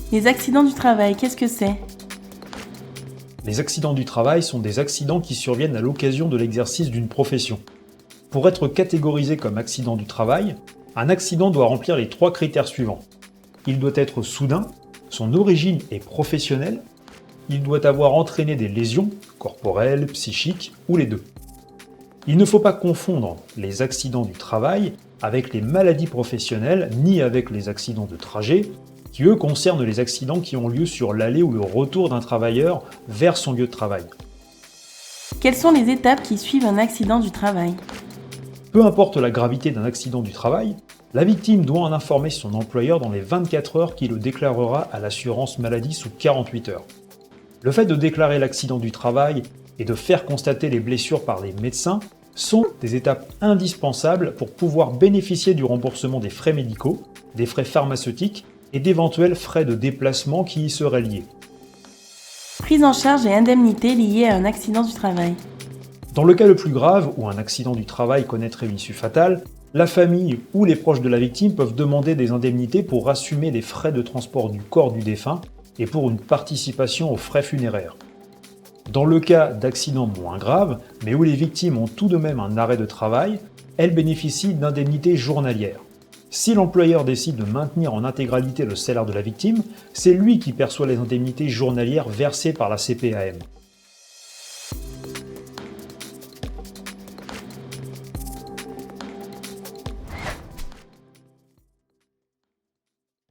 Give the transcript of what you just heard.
Les accidents du travail, qu'est-ce que c'est? Les accidents du travail sont des accidents qui surviennent à l'occasion de l'exercice d'une profession. Pour être catégorisé comme accident du travail, un accident doit remplir les 3 critères suivants. Il doit être soudain, son origine est professionnelle, il doit avoir entraîné des lésions, corporelles, psychiques ou les deux. Il ne faut pas confondre les accidents du travail avec les maladies professionnelles ni avec les accidents de trajet, qui eux concernent les accidents qui ont lieu sur l'aller ou le retour d'un travailleur vers son lieu de travail. Quelles sont les étapes qui suivent un accident du travail? Peu importe la gravité d'un accident du travail, la victime doit en informer son employeur dans les 24 heures qui le déclarera à l'assurance maladie sous 48 heures. Le fait de déclarer l'accident du travail et de faire constater les blessures par les médecins sont des étapes indispensables pour pouvoir bénéficier du remboursement des frais médicaux, des frais pharmaceutiques et d'éventuels frais de déplacement qui y seraient liés. Prise en charge et indemnité liées à un accident du travail. Dans le cas le plus grave, où un accident du travail connaîtrait une issue fatale, la famille ou les proches de la victime peuvent demander des indemnités pour assumer les frais de transport du corps du défunt et pour une participation aux frais funéraires. Dans le cas d'accidents moins graves, mais où les victimes ont tout de même un arrêt de travail, elles bénéficient d'indemnités journalières. Si l'employeur décide de maintenir en intégralité le salaire de la victime, c'est lui qui perçoit les indemnités journalières versées par la CPAM.